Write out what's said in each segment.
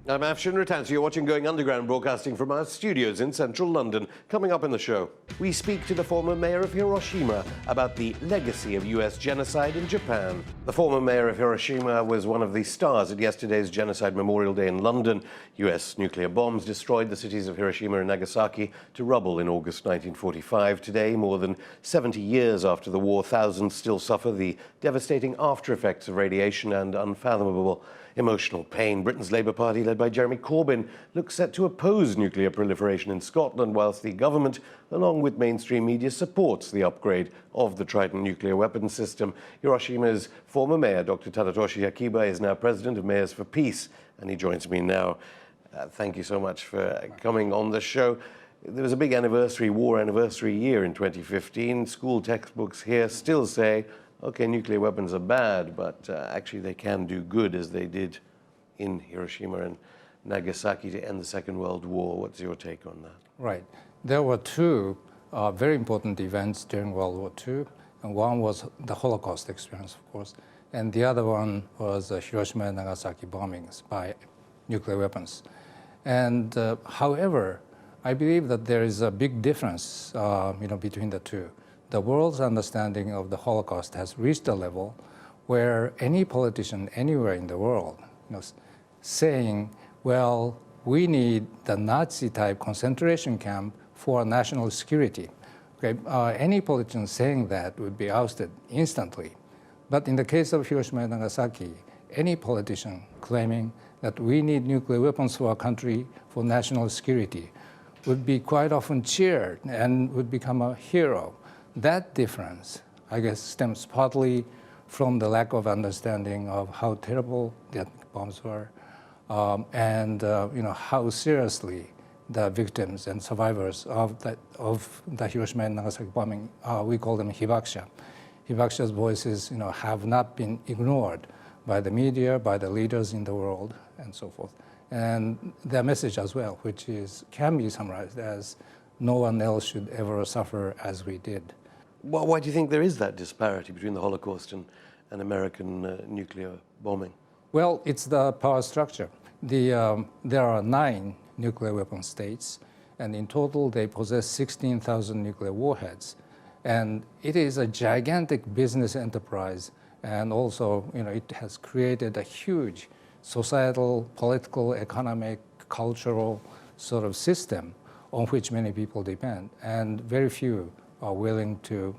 I'm Afshin Rattan, so you're watching Going Underground, broadcasting from our studios in central London. Coming up in the show, we speak to the former mayor of Hiroshima about the legacy of US genocide in Japan. The former mayor of Hiroshima was one of the stars at yesterday's Genocide Memorial Day in London. US nuclear bombs destroyed the cities of Hiroshima and Nagasaki to rubble in August 1945. Today, more than 70 years after the war, thousands still suffer the devastating after effects of radiation and unfathomable emotional pain. Britain's Labour Party, led by Jeremy Corbyn, looks set to oppose nuclear proliferation in Scotland, whilst the government, along with mainstream media, supports the upgrade of the Trident nuclear weapons system. Hiroshima's former mayor, Dr. Tadatoshi Akiba, is now president of Mayors for Peace, and he joins me now. Thank you so much for coming on the show. There was a big war anniversary year in 2015. School textbooks here still say, okay, nuclear weapons are bad, but actually they can do good, as they did in Hiroshima and Nagasaki to end the Second World War. What's your take on that? Right. There were two very important events during World War II, and one was the Holocaust experience, of course, and the other one was Hiroshima and Nagasaki bombings by nuclear weapons. And however, I believe that there is a big difference between the two. The world's understanding of the Holocaust has reached a level where any politician anywhere in the world, saying, well, we need the Nazi-type concentration camp for national security. Okay, any politician saying that would be ousted instantly. But in the case of Hiroshima and Nagasaki, any politician claiming that we need nuclear weapons for our country for national security would be quite often cheered and would become a hero. That difference, I guess, stems partly from the lack of understanding of how terrible the atomic bombs were, and how seriously the victims and survivors of the Hiroshima and Nagasaki bombing, we call them hibakusha. Hibakusha's voices, have not been ignored by the media, by the leaders in the world, and so forth. And their message as well, which can be summarized as, no one else should ever suffer as we did. Well, why do you think there is that disparity between the Holocaust and American nuclear bombing? Well, it's the power structure. There are 9 nuclear weapon states, and in total they possess 16,000 nuclear warheads. And it is a gigantic business enterprise, and also it has created a huge societal, political, economic, cultural sort of system on which many people depend, and very few are willing to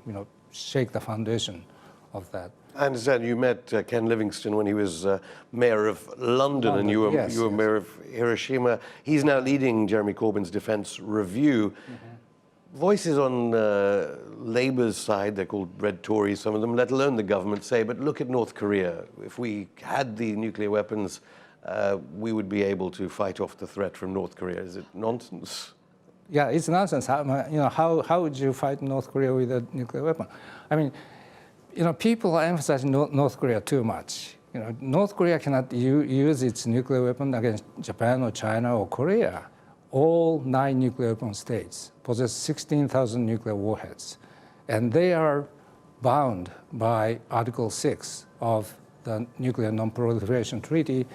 shake the foundation of that. I understand you met Ken Livingstone when he was mayor of London, and you were mayor of Hiroshima. He's now leading Jeremy Corbyn's defense review. Mm-hmm. Voices on Labour's side, they're called red Tories, some of them, let alone the government, say, but look at North Korea. If we had the nuclear weapons, we would be able to fight off the threat from North Korea. Is it nonsense? Yeah, it's nonsense. How would you fight North Korea with a nuclear weapon? I mean, people are emphasizing North Korea too much. North Korea cannot use its nuclear weapon against Japan or China or Korea. All 9 nuclear weapon states possess 16,000 nuclear warheads, and they are bound by Article 6 of the Nuclear Non-Proliferation Treaty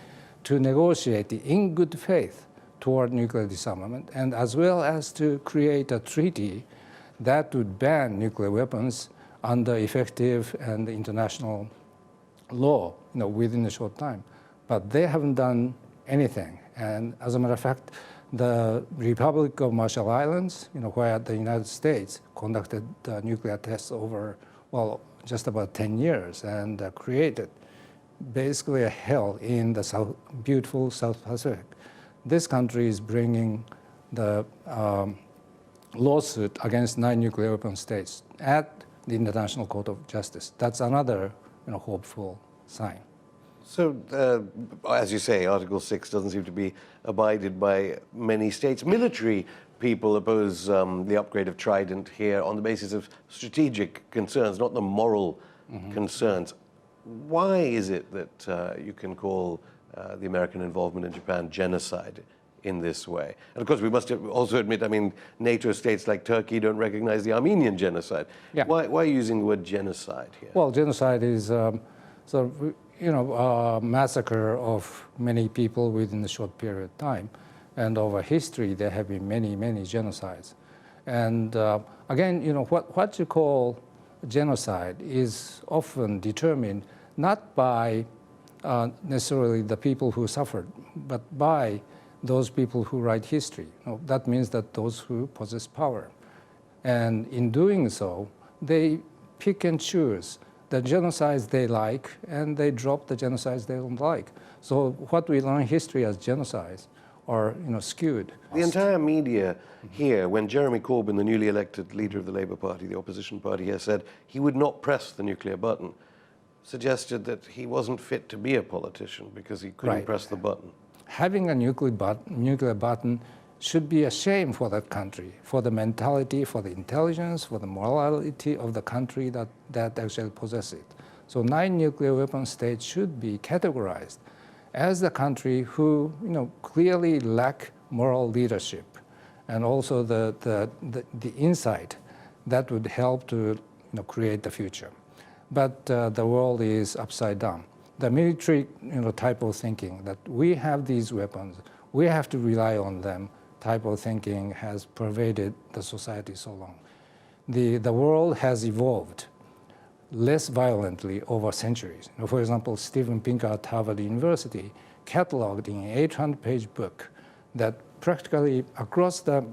to negotiate in good faith toward nuclear disarmament, and as well as to create a treaty that would ban nuclear weapons under effective and international law, within a short time. But they haven't done anything. And as a matter of fact, the Republic of Marshall Islands, where the United States conducted nuclear tests over, just about 10 years, and created basically a hell in the beautiful South Pacific. This country is bringing the lawsuit against 9 nuclear weapon states at the International Court of Justice. That's another hopeful sign. So, as you say, Article 6 doesn't seem to be abided by many states. Military people oppose the upgrade of Trident here on the basis of strategic concerns, not the moral concerns. Why is it that you can call the American involvement in Japan genocide in this way? And of course, we must also admit, NATO states like Turkey don't recognize the Armenian genocide. Yeah. Why are you using the word genocide here? Well, genocide is sort of, massacre of many people within a short period of time. And over history, there have been many, many genocides. And again, what you call genocide is often determined not by necessarily the people who suffered, but by those people who write history. That means that those who possess power. And in doing so, they pick and choose the genocides they like, and they drop the genocides they don't like. So what we learn in history as genocides are skewed. The entire media here, when Jeremy Corbyn, the newly elected leader of the Labour Party, the opposition party here, said he would not press the nuclear button, suggested that he wasn't fit to be a politician because he couldn't press the button. Having a nuclear button should be a shame for that country, for the mentality, for the intelligence, for the morality of the country that actually possess it. So 9 nuclear weapon states should be categorized as the country who clearly lack moral leadership and also the insight that would help to create the future. But the world is upside down. The military type of thinking that we have these weapons, we have to rely on them type of thinking has pervaded the society so long. The world has evolved less violently over centuries. For example, Steven Pinker at Harvard University cataloged in an 800-page book that practically across the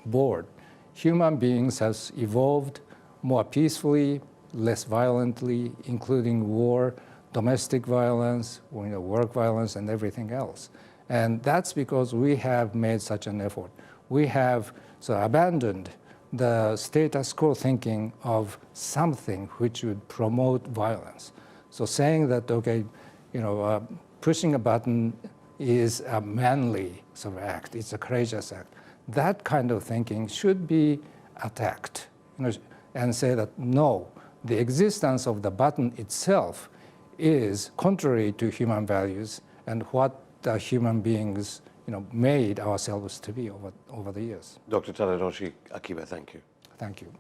board, human beings has evolved more peacefully, less violently, including war, domestic violence, work violence, and everything else. And that's because we have made such an effort. We have abandoned the status quo thinking of something which would promote violence. So saying that, okay, pushing a button is a manly sort of act, it's a courageous act. That kind of thinking should be attacked, and say that no, the existence of the button itself is contrary to human values and what the human beings made ourselves to be over the years. Dr. Tadanoshi Akiba, thank you. Thank you.